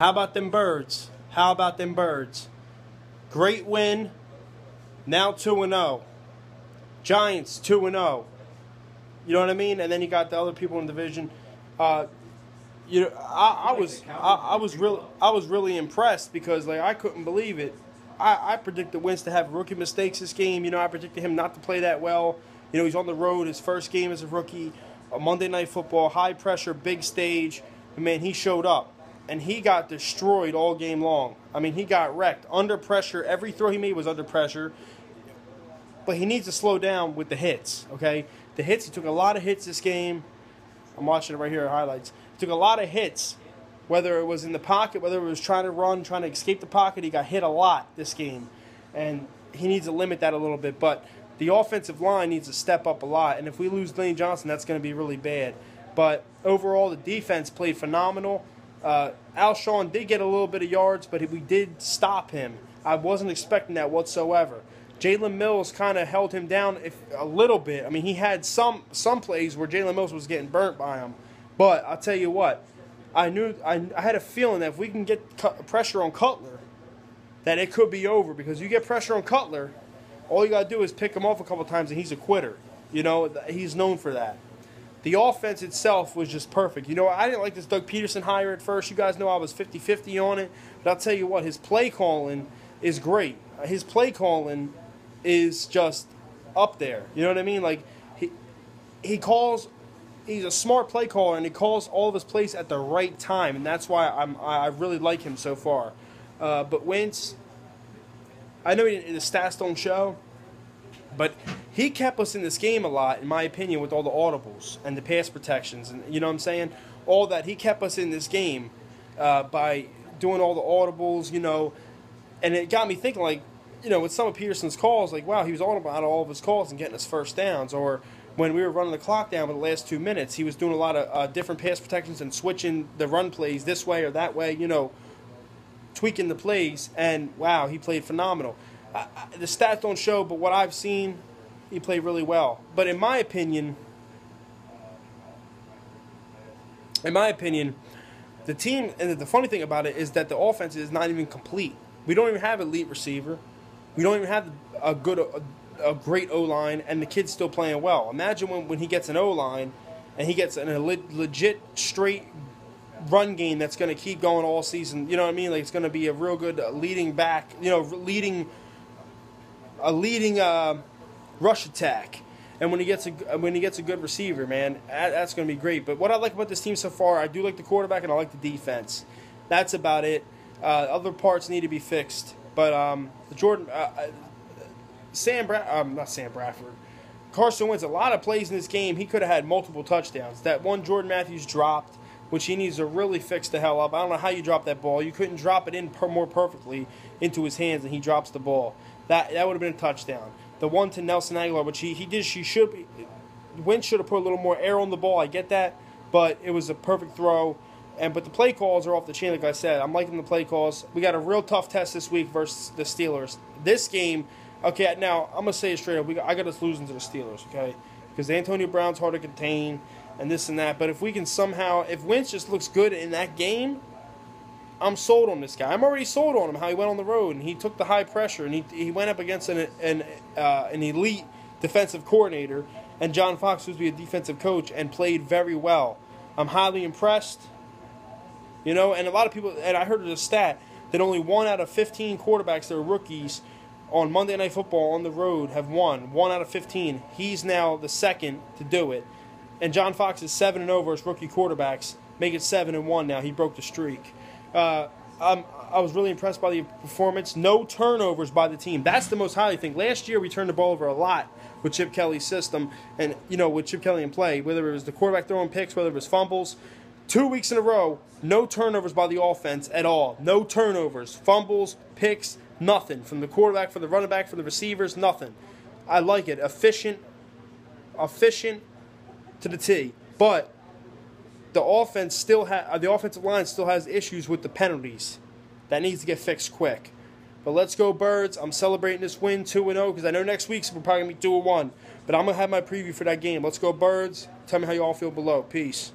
How about them Birds? How about them Birds? Great win. Now 2-0. Giants 2-0. You know what I mean? And then you got the other people in the division. I was really impressed because I couldn't believe it. I predicted Wentz to have rookie mistakes this game. I predicted him not to play that well. He's on the road, his first game as a rookie, a Monday Night Football, high pressure, big stage. And man, he showed up. And he got destroyed all game long. I mean, he got wrecked. Under pressure. Every throw he made was under pressure. But he needs to slow down with the hits, okay? The hits, he took a lot of hits this game. I'm watching it right here, highlights. He took a lot of hits, whether it was in the pocket, whether it was trying to run, trying to escape the pocket. He got hit a lot this game. And he needs to limit that a little bit. But the offensive line needs to step up a lot. And if we lose Lane Johnson, that's going to be really bad. But overall, the defense played phenomenal. Alshon did get a little bit of yards, but we did stop him. I wasn't expecting that whatsoever. Jalen Mills kind of held him down a little bit. I mean, he had some plays where Jalen Mills was getting burnt by him. But I'll tell you what, I had a feeling that if we can get pressure on Cutler, that it could be over. Because you get pressure on Cutler, all you got to do is pick him off a couple times and he's a quitter. He's known for that. The offense itself was just perfect. I didn't like this Doug Peterson hire at first. You guys know I was 50-50 on it. But I'll tell you what, his play calling is great. His play calling is just up there. You know what I mean? Like, he's a smart play caller, and he calls all of his plays at the right time. And that's why I really like him so far. But Wentz, I know the stats don't show, but he kept us in this game a lot, in my opinion, with all the audibles and the pass protections. And you know what I'm saying? All that. He kept us in this game by doing all the audibles, And it got me thinking, with some of Peterson's calls, wow, he was audible out of all of his calls and getting us first downs. Or when we were running the clock down with the last 2 minutes, he was doing a lot of different pass protections and switching the run plays this way or that way, tweaking the plays. And, wow, he played phenomenal. The stats don't show, but what I've seen, he played really well. But in my opinion, the team, and the funny thing about it is that the offense is not even complete. We don't even have an elite receiver. We don't even have a great O-line, and the kid's still playing well. Imagine when he gets an O-line and he gets a legit straight run game that's going to keep going all season. You know what I mean? It's going to be a real good leading back, leading rush attack. And when he gets a good receiver, man, that's going to be great. But what I like about this team so far, I do like the quarterback and I like the defense. That's about it. Other parts need to be fixed. But Carson Wentz, a lot of plays in this game, he could have had multiple touchdowns. That one Jordan Matthews dropped, which he needs to really fix the hell up. I don't know how you dropped that ball. You couldn't drop it in more perfectly into his hands, and he drops the ball. That would have been a touchdown. The one to Nelson Aguilar, which Wentz should have put a little more air on the ball. I get that, but it was a perfect throw. But the play calls are off the chain, like I said. I'm liking the play calls. We got a real tough test this week versus the Steelers. This game, okay, now I'm going to say it straight up. I got us losing to the Steelers, okay? Because Antonio Brown's hard to contain and this and that. But if we can somehow, if Wentz just looks good in that game, I'm sold on this guy. I'm already sold on him, how he went on the road and he took the high pressure and he went up against an elite defensive coordinator and John Fox, who's a defensive coach, and played very well. I'm highly impressed. And a lot of people, and I heard a stat that only 1 out of 15 quarterbacks that are rookies on Monday Night Football on the road have won. 1 out of 15. He's now the second to do it. And John Fox is 7-0 versus rookie quarterbacks, make it 7-1 now. He broke the streak. I was really impressed by the performance. No turnovers by the team. That's the most highly thing. Last year we turned the ball over a lot with Chip Kelly's system and, with Chip Kelly in play, whether it was the quarterback throwing picks, whether it was fumbles. 2 weeks in a row, no turnovers by the offense at all. No turnovers, fumbles, picks, nothing. From the quarterback, from the running back, from the receivers, nothing. I like it. Efficient to the T. But the offensive line still has issues with the penalties. That needs to get fixed quick. But let's go Birds. I'm celebrating this win 2-0 because I know next week's we're probably going to be 2-1. But I'm going to have my preview for that game. Let's go Birds. Tell me how you all feel below. Peace.